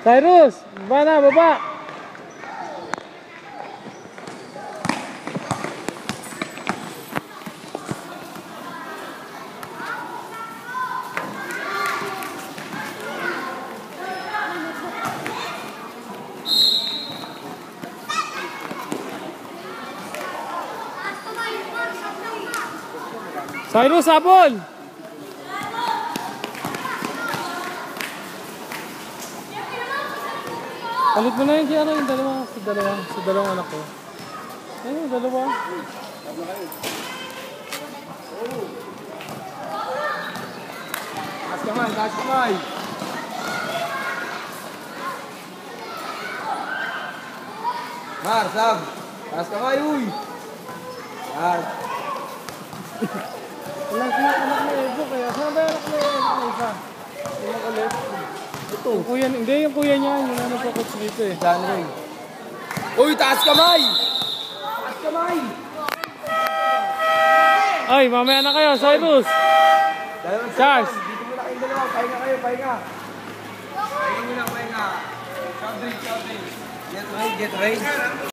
Cyrus, baba na, baba. Cyrus, habol! Palit mo na yung kaya yung dalawang anak ko. Ayun, dalawa. Taas kamay, taas kamay. Mar, Sam. Taas kamay, uy. Mar. Walang anak na Evo kaya. Saan ba yung anak na Evo na isa? Yung ulit. Ito. Yung kuya, hindi yung kuya niya. Yung ano po coach dito eh. Janray. Uy, taas kamay. Taas kamay. Ay, mamaya na kayo, Cyrus. Charles. Dito muna kayong dalawa. Pahinga kayo, pahinga. Pahinga muna, pahinga. Shout drink, shout drink. Get ready, get ready.